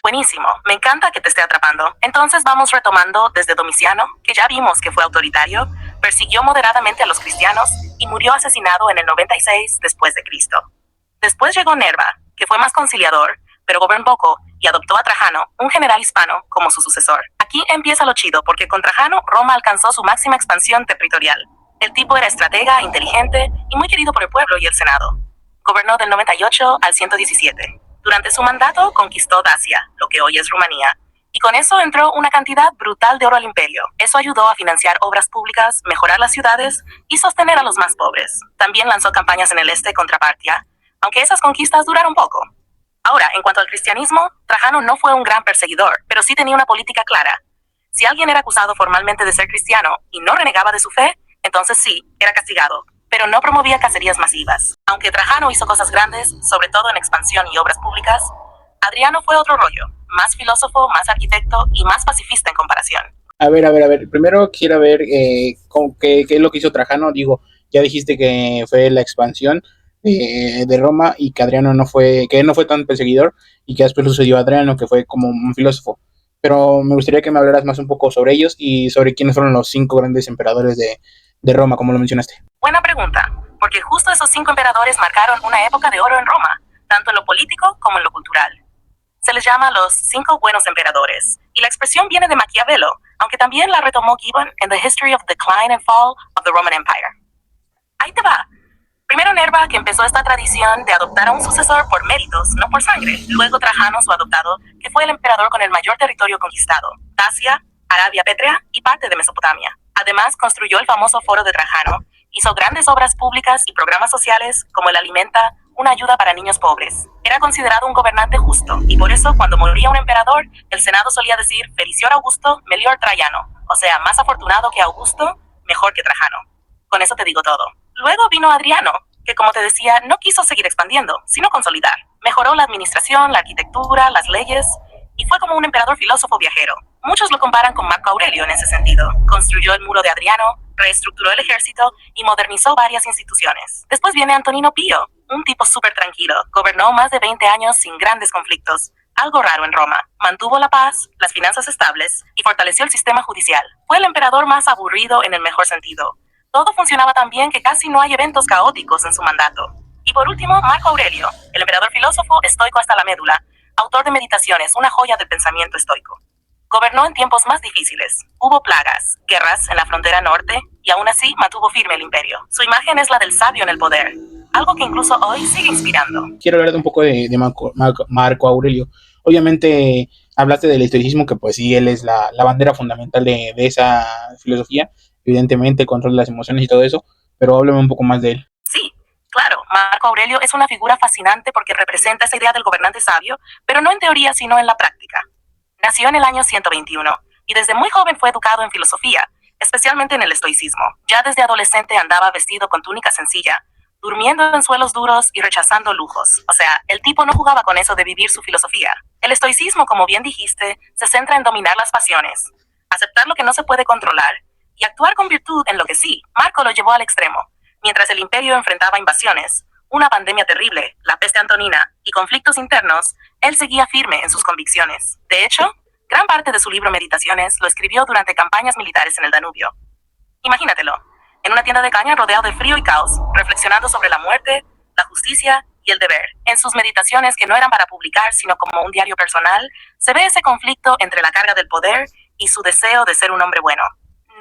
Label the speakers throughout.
Speaker 1: Buenísimo, me encanta que te esté atrapando. Entonces vamos retomando desde Domiciano, que ya vimos que fue autoritario, persiguió moderadamente a los cristianos y murió asesinado en el 96 después de Cristo. Después llegó Nerva, que fue más conciliador, pero gobernó poco y adoptó a Trajano, un general hispano, como su sucesor. Aquí empieza lo chido, porque con Trajano Roma alcanzó su máxima expansión territorial. El tipo era estratega, inteligente y muy querido por el pueblo y el Senado. Gobernó del 98 al 117. Durante su mandato conquistó Dacia, lo que hoy es Rumanía, y con eso entró una cantidad brutal de oro al imperio. Eso ayudó a financiar obras públicas, mejorar las ciudades y sostener a los más pobres. También lanzó campañas en el este contra Partia, aunque esas conquistas duraron poco. Ahora, en cuanto al cristianismo, Trajano no fue un gran perseguidor, pero sí tenía una política clara. Si alguien era acusado formalmente de ser cristiano y no renegaba de su fe, entonces sí, era castigado, pero no promovía cacerías masivas. Aunque Trajano hizo cosas grandes, sobre todo en expansión y obras públicas, Adriano fue otro rollo, más filósofo, más arquitecto y más pacifista en comparación.
Speaker 2: A ver. Primero quisiera ver qué es lo que hizo Trajano. Digo, ya dijiste que fue la expansión de Roma y que Adriano que no fue tan perseguidor y que después sucedió a Adriano, que fue como un filósofo. Pero me gustaría que me hablaras más un poco sobre ellos y sobre quiénes fueron los 5 grandes emperadores de Roma, como lo mencionaste.
Speaker 1: Buena pregunta, porque justo esos 5 emperadores marcaron una época de oro en Roma, tanto en lo político como en lo cultural. Se les llama los 5 buenos emperadores, y la expresión viene de Maquiavelo, aunque también la retomó Gibbon en The History of Decline and Fall of the Roman Empire. Ahí te va. Primero Nerva, que empezó esta tradición de adoptar a un sucesor por méritos, no por sangre. Luego Trajano, su adoptado, que fue el emperador con el mayor territorio conquistado, Dacia, Arabia Pétrea y parte de Mesopotamia. Además, construyó el famoso Foro de Trajano, hizo grandes obras públicas y programas sociales como el Alimenta, una ayuda para niños pobres. Era considerado un gobernante justo, y por eso cuando moría un emperador, el Senado solía decir Felicior Augusto, melior Traiano, o sea, más afortunado que Augusto, mejor que Trajano. Con eso te digo todo. Luego vino Adriano, que como te decía, no quiso seguir expandiendo, sino consolidar. Mejoró la administración, la arquitectura, las leyes, y fue como un emperador filósofo viajero. Muchos lo comparan con Marco Aurelio en ese sentido. Construyó el muro de Adriano, reestructuró el ejército y modernizó varias instituciones. Después viene Antonino Pío, un tipo súper tranquilo. Gobernó más de 20 años sin grandes conflictos. Algo raro en Roma. Mantuvo la paz, las finanzas estables y fortaleció el sistema judicial. Fue el emperador más aburrido en el mejor sentido. Todo funcionaba tan bien que casi no hay eventos caóticos en su mandato. Y por último, Marco Aurelio, el emperador filósofo estoico hasta la médula, autor de Meditaciones, una joya del pensamiento estoico. Gobernó en tiempos más difíciles. Hubo plagas, guerras en la frontera norte, y aún así mantuvo firme el imperio. Su imagen es la del sabio en el poder, algo que incluso hoy sigue inspirando.
Speaker 2: Quiero hablar un poco de Marco Aurelio. Obviamente hablaste del estoicismo, que pues sí, él es la bandera fundamental de esa filosofía. Evidentemente controla las emociones y todo eso, pero háblame un poco más de él.
Speaker 1: Sí, claro, Marco Aurelio es una figura fascinante porque representa esa idea del gobernante sabio, pero no en teoría sino en la práctica. Nació en el año 121 y desde muy joven fue educado en filosofía, especialmente en el estoicismo. Ya desde adolescente andaba vestido con túnica sencilla, durmiendo en suelos duros y rechazando lujos. O sea, el tipo no jugaba con eso de vivir su filosofía. El estoicismo, como bien dijiste, se centra en dominar las pasiones, aceptar lo que no se puede controlar y actuar con virtud en lo que sí. Marco lo llevó al extremo. Mientras el imperio enfrentaba invasiones, una pandemia terrible, la peste antonina y conflictos internos, él seguía firme en sus convicciones. De hecho, gran parte de su libro Meditaciones lo escribió durante campañas militares en el Danubio. Imagínatelo, en una tienda de caña rodeado de frío y caos, reflexionando sobre la muerte, la justicia y el deber. En sus meditaciones, que no eran para publicar sino como un diario personal, se ve ese conflicto entre la carga del poder y su deseo de ser un hombre bueno.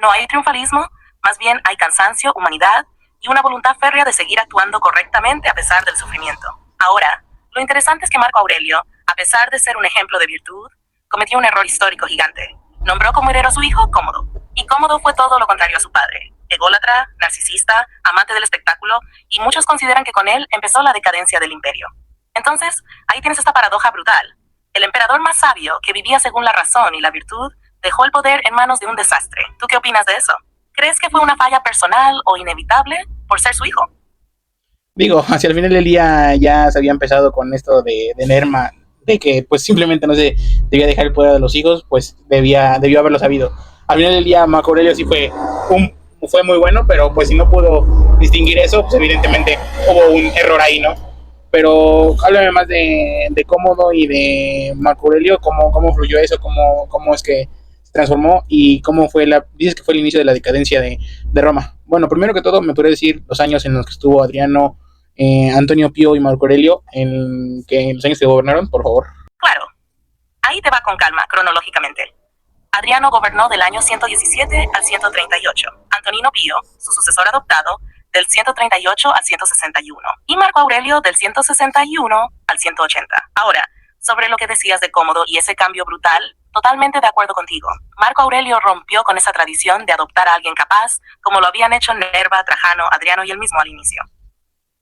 Speaker 1: No hay triunfalismo, más bien hay cansancio, humanidad y una voluntad férrea de seguir actuando correctamente a pesar del sufrimiento. Ahora, lo interesante es que Marco Aurelio, a pesar de ser un ejemplo de virtud, cometió un error histórico gigante. Nombró como heredero a su hijo Cómodo, y Cómodo fue todo lo contrario a su padre. Ególatra, narcisista, amante del espectáculo, y muchos consideran que con él empezó la decadencia del imperio. Entonces, ahí tienes esta paradoja brutal. El emperador más sabio, que vivía según la razón y la virtud, dejó el poder en manos de un desastre. ¿Tú qué opinas de eso? ¿Crees que fue una falla personal o inevitable por ser su hijo?
Speaker 2: Digo, hacia el final del día ya se había empezado con esto de Nerma, de que pues simplemente no se debía dejar el poder de los hijos, pues debió haberlo sabido. Al final del día Marco Aurelio sí fue muy bueno, pero pues si no pudo distinguir eso, pues evidentemente hubo un error ahí, ¿no? pero háblame más de Cómodo y de Marco Aurelio, cómo fluyó eso, cómo es que se transformó y cómo fue dices que fue el inicio de la decadencia de Roma. Bueno, primero que todo, me podría decir los años en los que estuvo Adriano, Antonio Pío y Marco Aurelio, en los años que gobernaron, por favor.
Speaker 1: Claro, ahí te va con calma, cronológicamente. Adriano gobernó del año 117 al 138, Antonino Pío, su sucesor adoptado, del 138 al 161, y Marco Aurelio del 161 al 180. Ahora, sobre lo que decías de Cómodo y ese cambio brutal, totalmente de acuerdo contigo. Marco Aurelio rompió con esa tradición de adoptar a alguien capaz, como lo habían hecho Nerva, Trajano, Adriano y él mismo al inicio.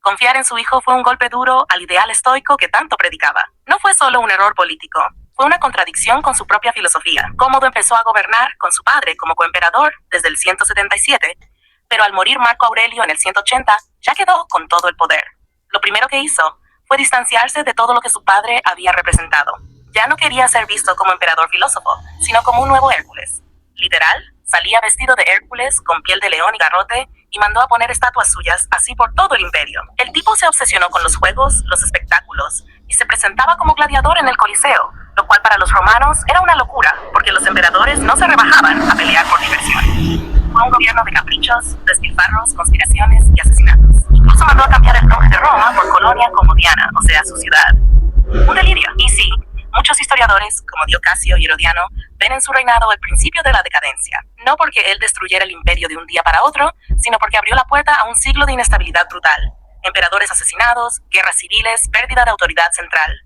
Speaker 1: Confiar en su hijo fue un golpe duro al ideal estoico que tanto predicaba. No fue solo un error político, fue una contradicción con su propia filosofía. Cómodo empezó a gobernar con su padre como coemperador desde el 177, pero al morir Marco Aurelio en el 180, ya quedó con todo el poder. Lo primero que hizo fue distanciarse de todo lo que su padre había representado. Ya no quería ser visto como emperador filósofo, sino como un nuevo Hércules. Literal, salía vestido de Hércules con piel de león y garrote y mandó a poner estatuas suyas así por todo el imperio. El tipo se obsesionó con los juegos, los espectáculos, y se presentaba como gladiador en el Coliseo, lo cual para los romanos era una locura, porque los emperadores no se rebajaban a pelear por diversión. Fue un gobierno de caprichos, despilfarros, conspiraciones y asesinatos. Incluso mandó a cambiar el nombre de Roma por Colonia Comodiana, o sea, su ciudad. Un delirio. Y sí, muchos historiadores, como Diocasio y Herodiano, ven en su reinado el principio de la decadencia. No porque él destruyera el imperio de un día para otro, sino porque abrió la puerta a un siglo de inestabilidad brutal. Emperadores asesinados, guerras civiles, pérdida de autoridad central.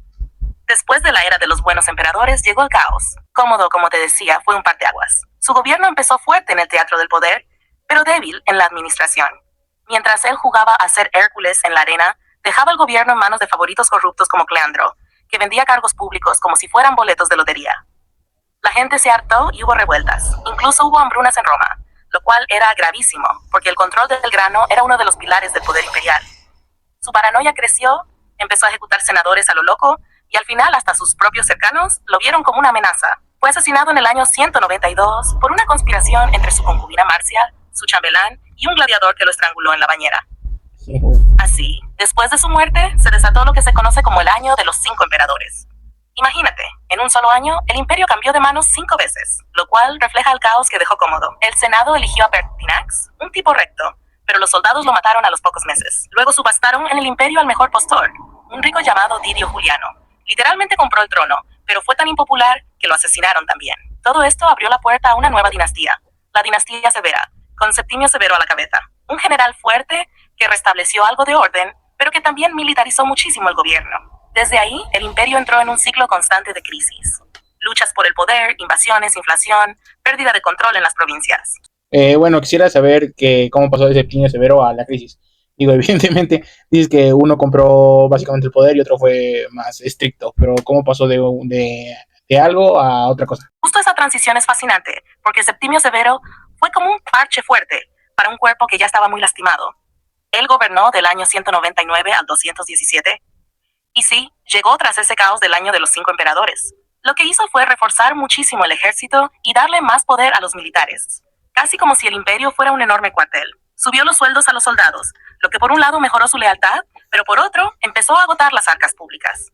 Speaker 1: Después de la era de los buenos emperadores llegó el caos. Cómodo, como te decía, fue un parteaguas. Su gobierno empezó fuerte en el teatro del poder, pero débil en la administración. Mientras él jugaba a ser Hércules en la arena, dejaba el gobierno en manos de favoritos corruptos como Cleandro, que vendía cargos públicos como si fueran boletos de lotería. La gente se hartó y hubo revueltas. Incluso hubo hambrunas en Roma, lo cual era gravísimo, porque el control del grano era uno de los pilares del poder imperial. Su paranoia creció, empezó a ejecutar senadores a lo loco, y al final hasta sus propios cercanos lo vieron como una amenaza. Fue asesinado en el año 192 por una conspiración entre su concubina Marcia, su chambelán y un gladiador que lo estranguló en la bañera. Así, después de su muerte, se desató lo que se conoce como el año de los 5 emperadores. Imagínate, en un solo año, el imperio cambió de manos 5 veces, lo cual refleja el caos que dejó Cómodo. El Senado eligió a Pertinax, un tipo recto, pero los soldados lo mataron a los pocos meses. Luego subastaron en el imperio al mejor postor, un rico llamado Didio Juliano. Literalmente compró el trono, pero fue tan impopular que lo asesinaron también. Todo esto abrió la puerta a una nueva dinastía, la dinastía Severa, con Septimio Severo a la cabeza. Un general fuerte que restableció algo de orden, pero que también militarizó muchísimo el gobierno. Desde ahí, el imperio entró en un ciclo constante de crisis. Luchas por el poder, invasiones, inflación, pérdida de control en las provincias.
Speaker 2: Bueno, quisiera saber cómo pasó de Septimio Severo a la crisis. Digo, evidentemente, dices que uno compró básicamente el poder y otro fue más estricto, pero ¿cómo pasó de algo a otra cosa?
Speaker 1: Justo esa transición es fascinante, porque Septimio Severo fue como un parche fuerte para un cuerpo que ya estaba muy lastimado. Él gobernó del año 199 al 217, y sí, llegó tras ese caos del año de los 5 emperadores. Lo que hizo fue reforzar muchísimo el ejército y darle más poder a los militares, casi como si el imperio fuera un enorme cuartel. Subió los sueldos a los soldados, lo que por un lado mejoró su lealtad, pero por otro empezó a agotar las arcas públicas.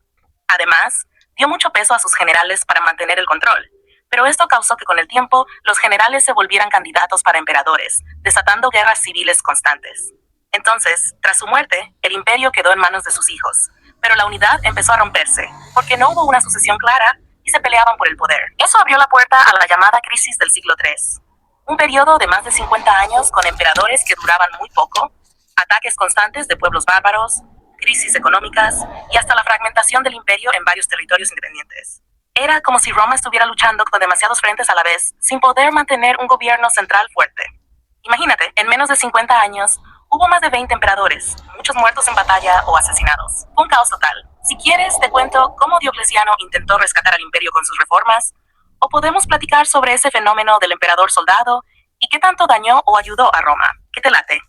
Speaker 1: Además, dio mucho peso a sus generales para mantener el control, pero esto causó que con el tiempo los generales se volvieran candidatos para emperadores, desatando guerras civiles constantes. Entonces, tras su muerte, el imperio quedó en manos de sus hijos, pero la unidad empezó a romperse, porque no hubo una sucesión clara y se peleaban por el poder. Eso abrió la puerta a la llamada crisis del siglo III. Un periodo de más de 50 años con emperadores que duraban muy poco, ataques constantes de pueblos bárbaros, crisis económicas y hasta la fragmentación del imperio en varios territorios independientes. Era como si Roma estuviera luchando con demasiados frentes a la vez, sin poder mantener un gobierno central fuerte. Imagínate, en menos de 50 años, hubo más de 20 emperadores, muchos muertos en batalla o asesinados. Fue un caos total. Si quieres, te cuento cómo Diocleciano intentó rescatar al imperio con sus reformas, o podemos platicar sobre ese fenómeno del emperador soldado y qué tanto dañó o ayudó a Roma. ¿Qué te late?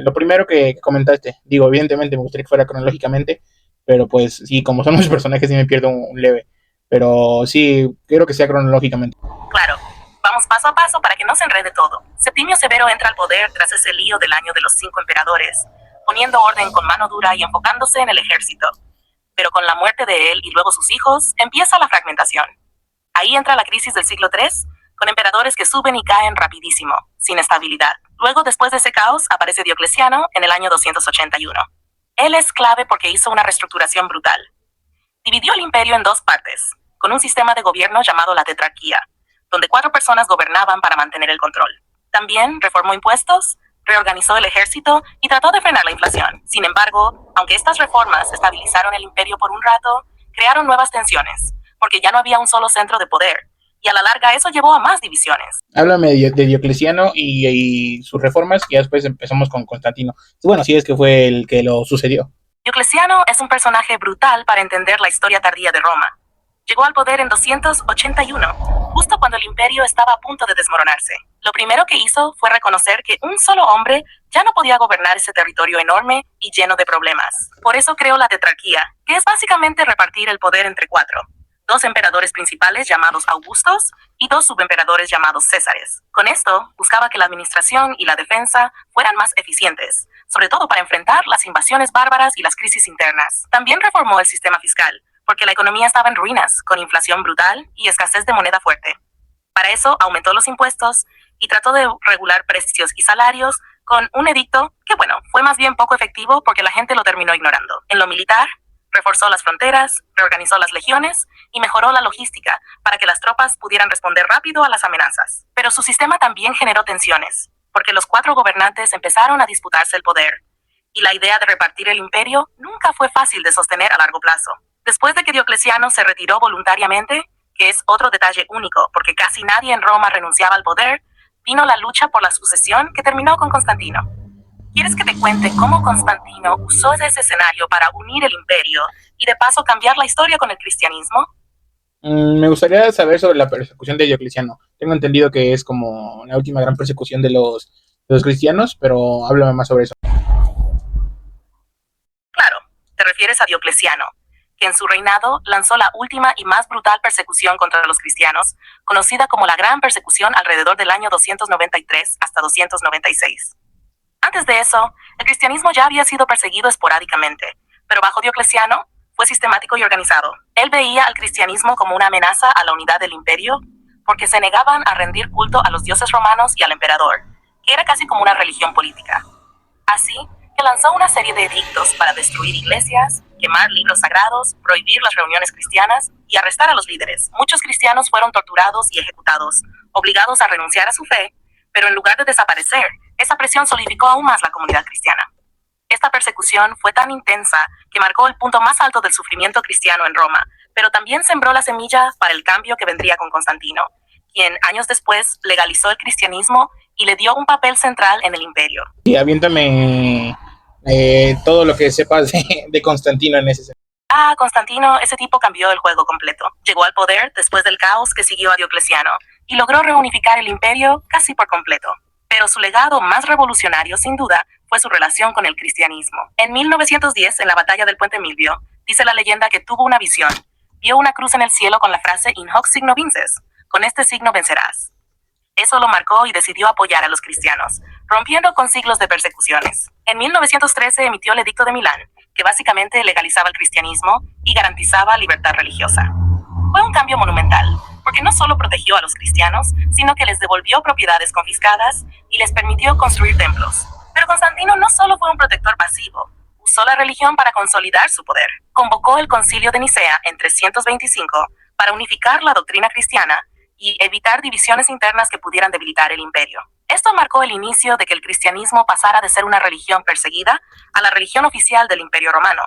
Speaker 2: Lo primero que comentaste, digo, evidentemente me gustaría que fuera cronológicamente, pero pues sí, como son muchos personajes, sí me pierdo un leve. Pero sí, quiero que sea cronológicamente.
Speaker 1: Claro, vamos paso a paso para que no se enrede todo. Septimio Severo entra al poder tras ese lío del año de los 5 emperadores, poniendo orden con mano dura y enfocándose en el ejército. Pero con la muerte de él y luego sus hijos, empieza la fragmentación. Ahí entra la crisis del siglo III, con emperadores que suben y caen rapidísimo, sin estabilidad. Luego, después de ese caos, aparece Diocleciano en el año 281. Él es clave porque hizo una reestructuración brutal. Dividió el imperio en dos partes, con un sistema de gobierno llamado la tetrarquía, donde 4 personas gobernaban para mantener el control. También reformó impuestos, reorganizó el ejército y trató de frenar la inflación. Sin embargo, aunque estas reformas estabilizaron el imperio por un rato, crearon nuevas tensiones, porque ya no había un solo centro de poder, y a la larga eso llevó a más divisiones.
Speaker 2: Háblame de Diocleciano y sus reformas, y ya después empezamos con Constantino. Bueno, sí es que fue el que lo sucedió.
Speaker 1: Diocleciano es un personaje brutal para entender la historia tardía de Roma. Llegó al poder en 281, justo cuando el imperio estaba a punto de desmoronarse. Lo primero que hizo fue reconocer que un solo hombre ya no podía gobernar ese territorio enorme y lleno de problemas. Por eso creó la tetrarquía, que es básicamente repartir el poder entre 4. 2 emperadores principales llamados Augustos y 2 subemperadores llamados Césares. Con esto, buscaba que la administración y la defensa fueran más eficientes, sobre todo para enfrentar las invasiones bárbaras y las crisis internas. También reformó el sistema fiscal, porque la economía estaba en ruinas, con inflación brutal y escasez de moneda fuerte. Para eso, aumentó los impuestos y trató de regular precios y salarios con un edicto que, fue más bien poco efectivo porque la gente lo terminó ignorando. En lo militar, reforzó las fronteras, reorganizó las legiones y mejoró la logística para que las tropas pudieran responder rápido a las amenazas. Pero su sistema también generó tensiones, porque los 4 gobernantes empezaron a disputarse el poder, y la idea de repartir el imperio nunca fue fácil de sostener a largo plazo. Después de que Diocleciano se retiró voluntariamente, que es otro detalle único porque casi nadie en Roma renunciaba al poder, vino la lucha por la sucesión que terminó con Constantino. ¿Quieres que te cuente cómo Constantino usó ese escenario para unir el imperio y de paso cambiar la historia con el cristianismo?
Speaker 2: Me gustaría saber sobre la persecución de Diocleciano. Tengo entendido que es como la última gran persecución de los cristianos, pero háblame más sobre eso.
Speaker 1: Claro, te refieres a Diocleciano, que en su reinado lanzó la última y más brutal persecución contra los cristianos, conocida como la Gran Persecución alrededor del año 293 hasta 296. Antes de eso, el cristianismo ya había sido perseguido esporádicamente, pero bajo Diocleciano fue sistemático y organizado. Él veía al cristianismo como una amenaza a la unidad del imperio, porque se negaban a rendir culto a los dioses romanos y al emperador, que era casi como una religión política. Así que lanzó una serie de edictos para destruir iglesias, quemar libros sagrados, prohibir las reuniones cristianas y arrestar a los líderes. Muchos cristianos fueron torturados y ejecutados, obligados a renunciar a su fe, pero en lugar de desaparecer, esa presión solidificó aún más la comunidad cristiana. Esta persecución fue tan intensa que marcó el punto más alto del sufrimiento cristiano en Roma, pero también sembró la semilla para el cambio que vendría con Constantino, quien años después legalizó el cristianismo y le dio un papel central en el imperio.
Speaker 2: Y aviéntame todo lo que sepas de Constantino en ese sentido.
Speaker 1: Constantino, ese tipo cambió el juego completo. Llegó al poder después del caos que siguió a Diocleciano y logró reunificar el imperio casi por completo. Pero su legado más revolucionario, sin duda, fue su relación con el cristianismo. En 1910, en la batalla del Puente Milvio, dice la leyenda que tuvo una visión. Vio una cruz en el cielo con la frase "In hoc signo vinces", con este signo vencerás. Eso lo marcó y decidió apoyar a los cristianos, rompiendo con siglos de persecuciones. En 1913 emitió el Edicto de Milán, que básicamente legalizaba el cristianismo y garantizaba libertad religiosa. Fue un cambio monumental, porque no solo protegió a los cristianos, sino que les devolvió propiedades confiscadas y les permitió construir templos. Pero Constantino no solo fue un protector pasivo, usó la religión para consolidar su poder. Convocó el Concilio de Nicea en 325 para unificar la doctrina cristiana y evitar divisiones internas que pudieran debilitar el imperio. Esto marcó el inicio de que el cristianismo pasara de ser una religión perseguida a la religión oficial del Imperio Romano,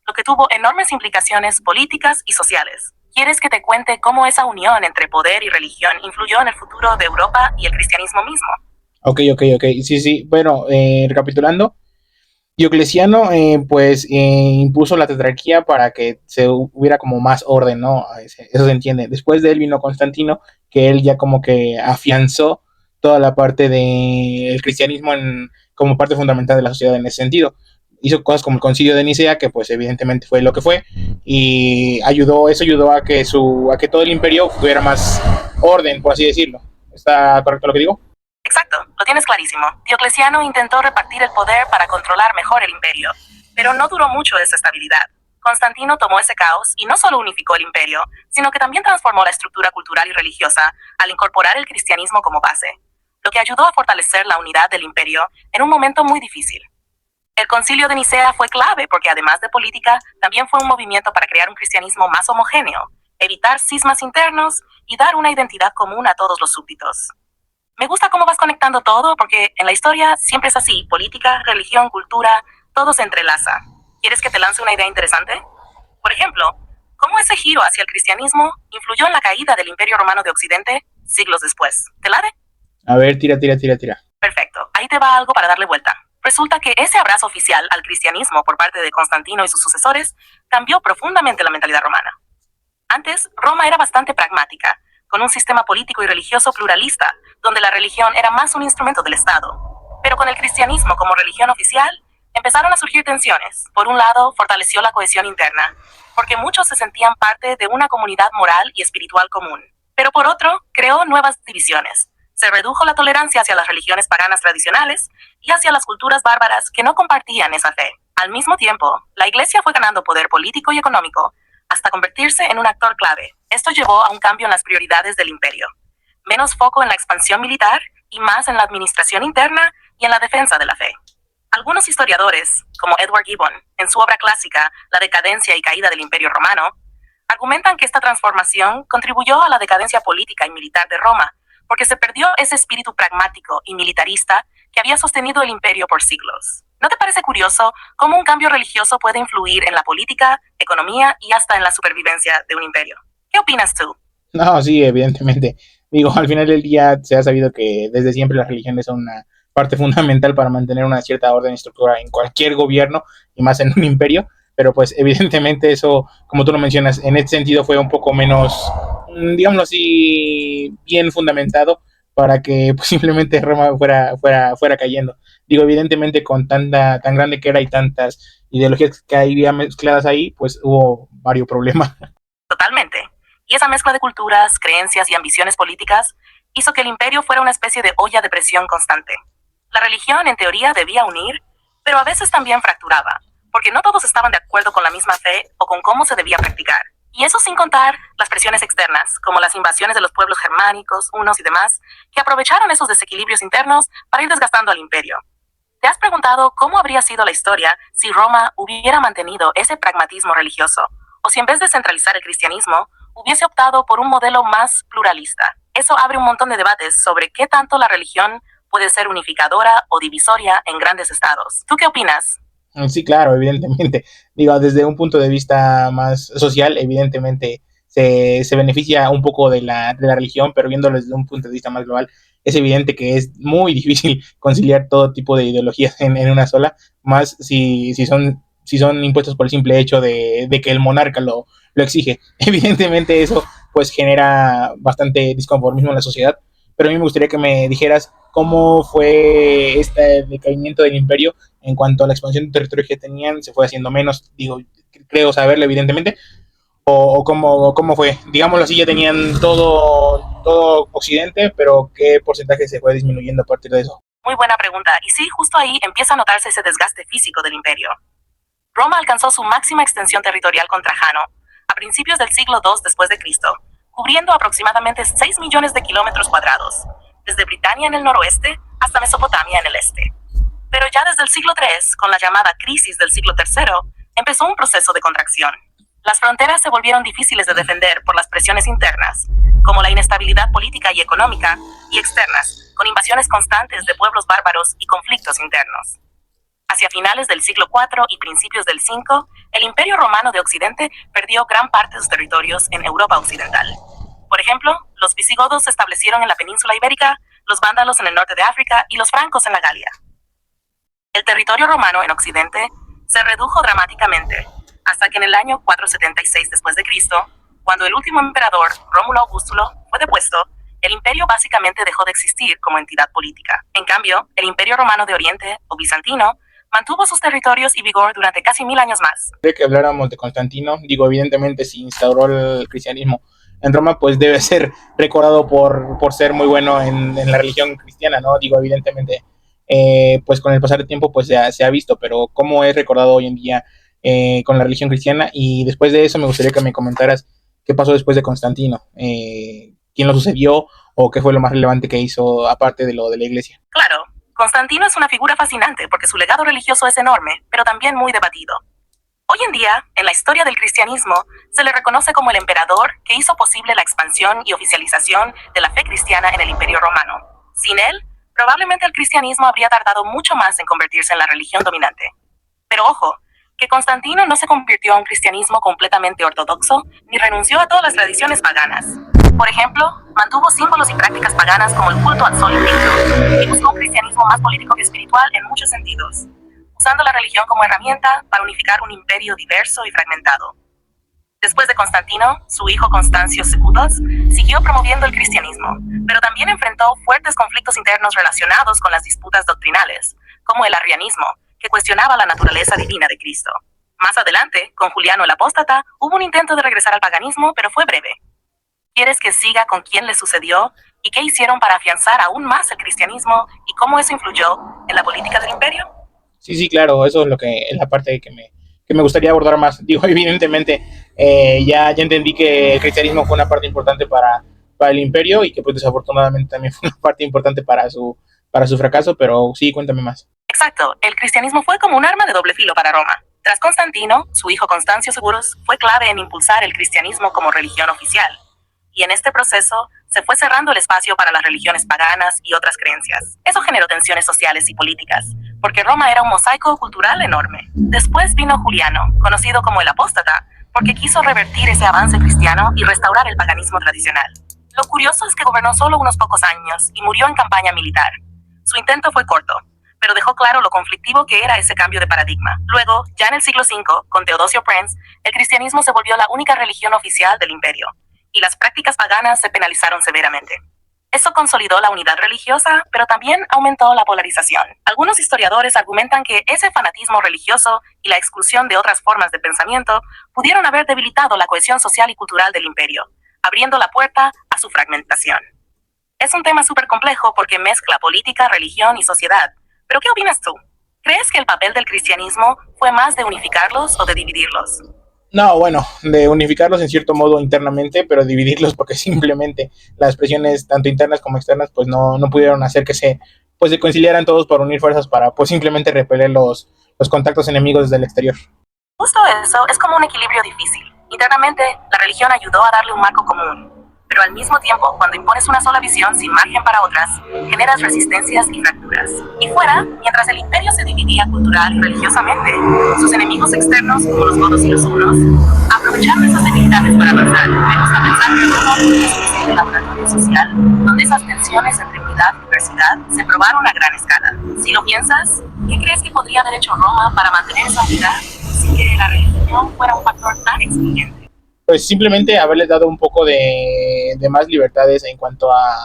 Speaker 1: lo que tuvo enormes implicaciones políticas y sociales. ¿Quieres que te cuente cómo esa unión entre poder y religión influyó en el futuro de Europa y el cristianismo mismo?
Speaker 2: Ok. Sí. Bueno, recapitulando, Diocleciano impuso la tetrarquía para que se hubiera como más orden, ¿no? Eso se entiende. Después de él vino Constantino, que él ya como que afianzó toda la parte del cristianismo como parte fundamental de la sociedad en ese sentido. Hizo cosas como el Concilio de Nicea, que pues evidentemente fue lo que fue, y eso ayudó a que todo el imperio tuviera más orden, por así decirlo. ¿Está correcto lo que digo?
Speaker 1: Exacto, lo tienes clarísimo. Diocleciano intentó repartir el poder para controlar mejor el imperio, pero no duró mucho esa estabilidad. Constantino tomó ese caos y no solo unificó el imperio, sino que también transformó la estructura cultural y religiosa al incorporar el cristianismo como base, lo que ayudó a fortalecer la unidad del imperio en un momento muy difícil. El Concilio de Nicea fue clave porque además de política, también fue un movimiento para crear un cristianismo más homogéneo, evitar cismas internos y dar una identidad común a todos los súbditos. Me gusta cómo vas conectando todo porque en la historia siempre es así, política, religión, cultura, todo se entrelaza. ¿Quieres que te lance una idea interesante? Por ejemplo, ¿cómo ese giro hacia el cristianismo influyó en la caída del Imperio Romano de Occidente siglos después? ¿Te late?
Speaker 2: A ver, tira.
Speaker 1: Perfecto, ahí te va algo para darle vuelta. Resulta que ese abrazo oficial al cristianismo por parte de Constantino y sus sucesores cambió profundamente la mentalidad romana. Antes, Roma era bastante pragmática, con un sistema político y religioso pluralista, donde la religión era más un instrumento del Estado. Pero con el cristianismo como religión oficial, empezaron a surgir tensiones. Por un lado, fortaleció la cohesión interna, porque muchos se sentían parte de una comunidad moral y espiritual común. Pero por otro, creó nuevas divisiones. Se redujo la tolerancia hacia las religiones paganas tradicionales y hacia las culturas bárbaras que no compartían esa fe. Al mismo tiempo, la Iglesia fue ganando poder político y económico, hasta convertirse en un actor clave. Esto llevó a un cambio en las prioridades del imperio. Menos foco en la expansión militar y más en la administración interna y en la defensa de la fe. Algunos historiadores, como Edward Gibbon, en su obra clásica La decadencia y caída del Imperio Romano, argumentan que esta transformación contribuyó a la decadencia política y militar de Roma, porque se perdió ese espíritu pragmático y militarista que había sostenido el imperio por siglos. ¿No te parece curioso cómo un cambio religioso puede influir en la política, economía y hasta en la supervivencia de un imperio? ¿Qué opinas tú?
Speaker 2: No, sí, evidentemente. Digo, al final del día se ha sabido que desde siempre las religiones son una parte fundamental para mantener una cierta orden y estructura en cualquier gobierno y más en un imperio, pero pues evidentemente eso, como tú lo mencionas, en este sentido fue un poco menos, digámoslo así, bien fundamentado para que pues, simplemente Roma fuera cayendo. Digo, evidentemente con tan grande que era y tantas ideologías que había mezcladas ahí, pues hubo varios problemas.
Speaker 1: Totalmente. Y esa mezcla de culturas, creencias y ambiciones políticas hizo que el imperio fuera una especie de olla de presión constante. La religión, en teoría, debía unir, pero a veces también fracturaba, porque no todos estaban de acuerdo con la misma fe o con cómo se debía practicar. Y eso sin contar las presiones externas, como las invasiones de los pueblos germánicos, hunos y demás, que aprovecharon esos desequilibrios internos para ir desgastando al imperio. ¿Te has preguntado cómo habría sido la historia si Roma hubiera mantenido ese pragmatismo religioso? O si en vez de centralizar el cristianismo, hubiese optado por un modelo más pluralista. Eso abre un montón de debates sobre qué tanto la religión puede ser unificadora o divisoria en grandes estados. ¿Tú qué opinas?
Speaker 2: Sí, claro, evidentemente. Digo, desde un punto de vista más social, evidentemente se beneficia un poco de la religión, pero viéndolo desde un punto de vista más global, es evidente que es muy difícil conciliar todo tipo de ideologías en una sola, más si son impuestos por el simple hecho de que el monarca lo exige. Evidentemente eso pues genera bastante disconformismo en la sociedad, pero a mí me gustaría que me dijeras cómo fue este decaimiento del imperio en cuanto a la expansión de territorio que tenían, se fue haciendo menos, digo, creo saberlo evidentemente, o cómo fue, digámoslo así, ya tenían todo Occidente, pero qué porcentaje se fue disminuyendo a partir de eso.
Speaker 1: Muy buena pregunta, y sí, justo ahí empieza a notarse ese desgaste físico del imperio. Roma alcanzó su máxima extensión territorial con Trajano, a principios del siglo II después de Cristo, cubriendo aproximadamente 6 millones de kilómetros cuadrados, desde Britania en el noroeste hasta Mesopotamia en el este. Pero ya desde el siglo III, con la llamada crisis del siglo III, empezó un proceso de contracción. Las fronteras se volvieron difíciles de defender por las presiones internas, como la inestabilidad política y económica, y externas, con invasiones constantes de pueblos bárbaros y conflictos internos. Hacia finales del siglo IV y principios del V, el Imperio Romano de Occidente perdió gran parte de sus territorios en Europa occidental. Por ejemplo, los visigodos se establecieron en la península ibérica, los vándalos en el norte de África y los francos en la Galia. El territorio romano en Occidente se redujo dramáticamente, hasta que en el año 476 después de Cristo, cuando el último emperador, Rómulo Augustulo, fue depuesto, el imperio básicamente dejó de existir como entidad política. En cambio, el Imperio Romano de Oriente, o bizantino, mantuvo sus territorios y vigor durante casi 1000 años más.
Speaker 2: De que habláramos de Constantino, digo, evidentemente se instauró el cristianismo en Roma, pues debe ser recordado por ser muy bueno en la religión cristiana, ¿no? Digo, evidentemente, pues con el pasar del tiempo, pues se ha visto, pero cómo es recordado hoy en día con la religión cristiana. Y después de eso me gustaría que me comentaras qué pasó después de Constantino, quién lo sucedió o qué fue lo más relevante que hizo aparte de lo de la iglesia.
Speaker 1: Claro, Constantino es una figura fascinante porque su legado religioso es enorme, pero también muy debatido. Hoy en día, en la historia del cristianismo, se le reconoce como el emperador que hizo posible la expansión y oficialización de la fe cristiana en el Imperio Romano. Sin él, probablemente el cristianismo habría tardado mucho más en convertirse en la religión dominante. Pero ojo, que Constantino no se convirtió a un cristianismo completamente ortodoxo ni renunció a todas las tradiciones paganas. Por ejemplo, mantuvo símbolos y prácticas paganas como el culto al sol invicto y buscó un cristianismo más político que espiritual en muchos sentidos, usando la religión como herramienta para unificar un imperio diverso y fragmentado. Después de Constantino, su hijo Constancio II siguió promoviendo el cristianismo, pero también enfrentó fuertes conflictos internos relacionados con las disputas doctrinales, como el arrianismo, que cuestionaba la naturaleza divina de Cristo. Más adelante, con Juliano el Apóstata, hubo un intento de regresar al paganismo, pero fue breve. ¿Quieres que siga con quién le sucedió y qué hicieron para afianzar aún más el cristianismo y cómo eso influyó en la política del imperio?
Speaker 2: Sí, sí, claro, eso es lo que es la parte que me gustaría abordar más. Digo, evidentemente, ya entendí que el cristianismo fue una parte importante para el imperio y que pues desafortunadamente también fue una parte importante para su fracaso, pero sí, cuéntame más.
Speaker 1: Exacto, el cristianismo fue como un arma de doble filo para Roma. Tras Constantino, su hijo Constancio Segurus fue clave en impulsar el cristianismo como religión oficial. Y en este proceso se fue cerrando el espacio para las religiones paganas y otras creencias. Eso generó tensiones sociales y políticas, porque Roma era un mosaico cultural enorme. Después vino Juliano, conocido como el Apóstata, porque quiso revertir ese avance cristiano y restaurar el paganismo tradicional. Lo curioso es que gobernó solo unos pocos años y murió en campaña militar. Su intento fue corto, pero dejó claro lo conflictivo que era ese cambio de paradigma. Luego, ya en el siglo V, con Teodosio Prince, el cristianismo se volvió la única religión oficial del imperio, y las prácticas paganas se penalizaron severamente. Eso consolidó la unidad religiosa, pero también aumentó la polarización. Algunos historiadores argumentan que ese fanatismo religioso y la exclusión de otras formas de pensamiento pudieron haber debilitado la cohesión social y cultural del imperio, abriendo la puerta a su fragmentación. Es un tema súper complejo porque mezcla política, religión y sociedad. ¿Pero qué opinas tú? ¿Crees que el papel del cristianismo fue más de unificarlos o de dividirlos?
Speaker 2: No, bueno, de unificarlos en cierto modo internamente, pero dividirlos porque simplemente las presiones tanto internas como externas pues no pudieron hacer que pues se conciliaran todos por unir fuerzas para pues simplemente repeler los contactos enemigos desde el exterior.
Speaker 1: Justo eso es como un equilibrio difícil. Internamente, la religión ayudó a darle un marco común, pero al mismo tiempo, cuando impones una sola visión sin margen para otras, generas resistencias y fracturas. Y fuera, mientras el imperio se dividía cultural y religiosamente, sus enemigos externos, como los godos y los hunos, aprovecharon esas debilidades para avanzar. Me gusta pensar que Roma fue una especie de laboratorio social, donde esas tensiones entre unidad y diversidad se probaron a gran escala. Si lo piensas, ¿qué crees que podría haber hecho Roma para mantener esa unidad sin que la religión fuera un factor tan excluyente?
Speaker 2: Pues simplemente haberles dado un poco de más libertades en cuanto a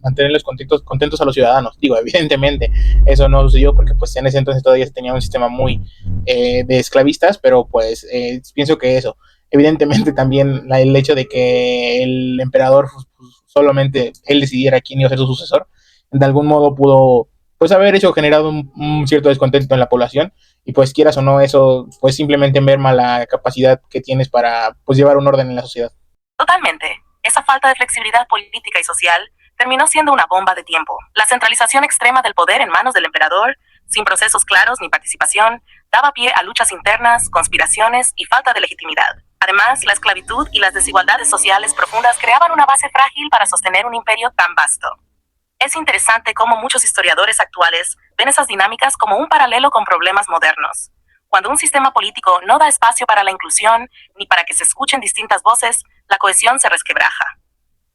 Speaker 2: mantenerlos contentos a los ciudadanos. Digo, evidentemente eso no sucedió porque pues en ese entonces todavía se tenía un sistema muy de esclavistas, pero pues pienso que eso, evidentemente también el hecho de que el emperador pues, solamente él decidiera quién iba a ser su sucesor, de algún modo pudo pues haber hecho generado un cierto descontento en la población y pues quieras o no eso pues simplemente merma la capacidad que tienes para pues llevar un orden en la sociedad.
Speaker 1: Totalmente. Esa falta de flexibilidad política y social terminó siendo una bomba de tiempo. La centralización extrema del poder en manos del emperador, sin procesos claros ni participación, daba pie a luchas internas, conspiraciones y falta de legitimidad. Además, la esclavitud y las desigualdades sociales profundas creaban una base frágil para sostener un imperio tan vasto. Es interesante cómo muchos historiadores actuales ven esas dinámicas como un paralelo con problemas modernos. Cuando un sistema político no da espacio para la inclusión ni para que se escuchen distintas voces, la cohesión se resquebraja.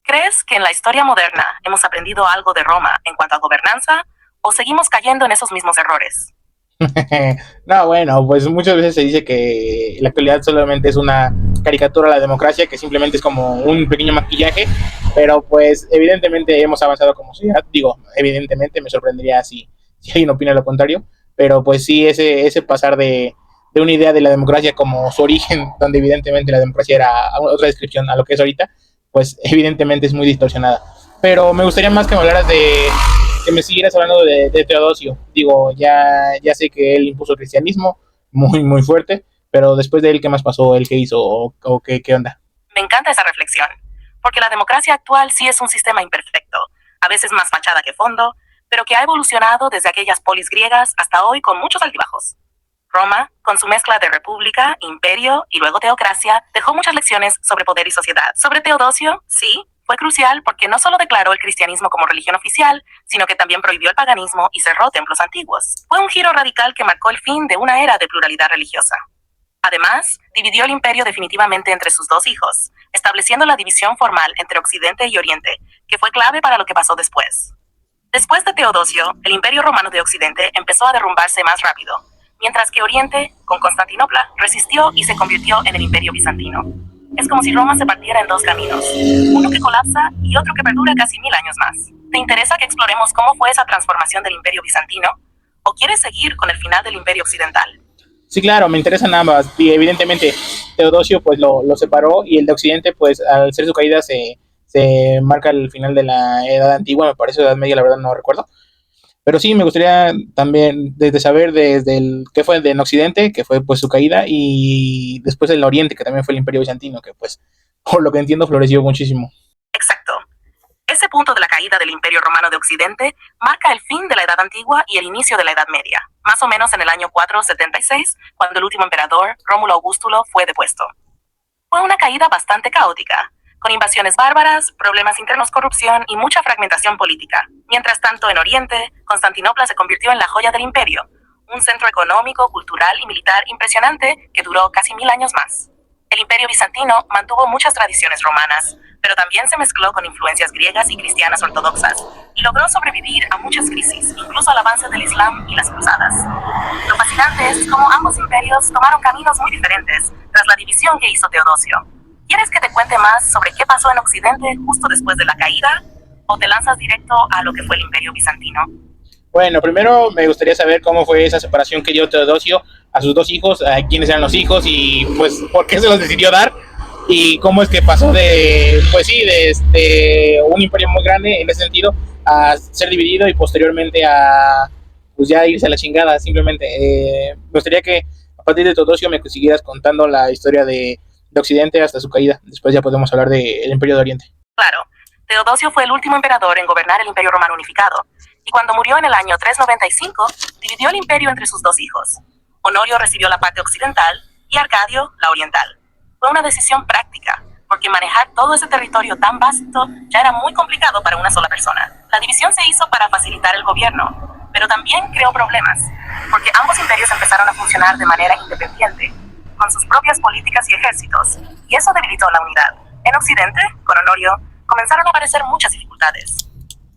Speaker 1: ¿Crees que en la historia moderna hemos aprendido algo de Roma en cuanto a gobernanza o seguimos cayendo en esos mismos errores?
Speaker 2: No, bueno, pues muchas veces se dice que la actualidad solamente es una caricatura a la democracia, que simplemente es como un pequeño maquillaje, pero pues evidentemente hemos avanzado como sociedad. Digo, evidentemente me sorprendería si alguien opina lo contrario, pero pues sí, ese pasar de una idea de la democracia como su origen, donde evidentemente la democracia era otra descripción a lo que es ahorita, pues evidentemente es muy distorsionada. Pero me gustaría más que me hablaras de, que me siguieras hablando de Teodosio. Digo, ya sé que él impuso el cristianismo muy fuerte, pero después de él, ¿qué más pasó? ¿Él qué hizo? ¿O qué onda?
Speaker 1: Me encanta esa reflexión, porque la democracia actual sí es un sistema imperfecto, a veces más fachada que fondo, pero que ha evolucionado desde aquellas polis griegas hasta hoy con muchos altibajos. Roma, con su mezcla de república, imperio y luego teocracia, dejó muchas lecciones sobre poder y sociedad. Sobre Teodosio, sí, fue crucial porque no solo declaró el cristianismo como religión oficial, sino que también prohibió el paganismo y cerró templos antiguos. Fue un giro radical que marcó el fin de una era de pluralidad religiosa. Además, dividió el imperio definitivamente entre sus dos hijos, estableciendo la división formal entre Occidente y Oriente, que fue clave para lo que pasó después. Después de Teodosio, el imperio romano de Occidente empezó a derrumbarse más rápido, mientras que Oriente, con Constantinopla, resistió y se convirtió en el imperio bizantino. Es como si Roma se partiera en dos caminos, uno que colapsa y otro que perdura casi 1000 años más. ¿Te interesa que exploremos cómo fue esa transformación del imperio bizantino? ¿O quieres seguir con el final del imperio occidental?
Speaker 2: Sí, claro, me interesan ambas. Y evidentemente Teodosio pues lo separó y el de Occidente pues al ser su caída se marca el final de la Edad Antigua, me parece, Edad Media, la verdad no recuerdo. Pero sí, me gustaría también desde saber desde el qué fue en Occidente, que fue pues su caída, y después el Oriente, que también fue el Imperio Bizantino, que pues por lo que entiendo floreció muchísimo.
Speaker 1: Exacto. Ese punto de la caída del Imperio Romano de Occidente marca el fin de la Edad Antigua y el inicio de la Edad Media, más o menos en el año 476, cuando el último emperador, Rómulo Augustulo, fue depuesto. Fue una caída bastante caótica, con invasiones bárbaras, problemas internos, corrupción y mucha fragmentación política. Mientras tanto, en Oriente, Constantinopla se convirtió en la joya del imperio, un centro económico, cultural y militar impresionante que duró casi 1000 años más. El imperio bizantino mantuvo muchas tradiciones romanas, pero también se mezcló con influencias griegas y cristianas ortodoxas, y logró sobrevivir a muchas crisis, incluso al avance del Islam y las cruzadas. Lo fascinante es cómo ambos imperios tomaron caminos muy diferentes tras la división que hizo Teodosio. ¿Quieres que te cuente más sobre qué pasó en Occidente justo después de la caída? ¿O te lanzas directo a lo que fue el imperio bizantino?
Speaker 2: Bueno, primero me gustaría saber cómo fue esa separación que dio Teodosio a sus dos hijos, a quiénes eran los hijos y pues por qué se los decidió dar y cómo es que pasó de, pues sí, de un imperio muy grande en ese sentido a ser dividido y posteriormente a pues ya irse a la chingada simplemente. Me gustaría que a partir de Teodosio me siguieras contando la historia de Occidente hasta su caída. Después ya podemos hablar del Imperio de Oriente.
Speaker 1: Claro, Teodosio fue el último emperador en gobernar el Imperio Romano unificado, y cuando murió en el año 395, dividió el imperio entre sus dos hijos. Honorio recibió la parte occidental y Arcadio la oriental. Fue una decisión práctica, porque manejar todo ese territorio tan vasto ya era muy complicado para una sola persona. La división se hizo para facilitar el gobierno, pero también creó problemas, porque ambos imperios empezaron a funcionar de manera independiente, con sus propias políticas y ejércitos, y eso debilitó la unidad. En Occidente, con Honorio, comenzaron a aparecer muchas dificultades.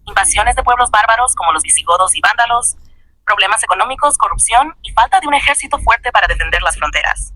Speaker 1: Invasiones de pueblos bárbaros como los visigodos y vándalos, problemas económicos, corrupción y falta de un ejército fuerte para defender las fronteras.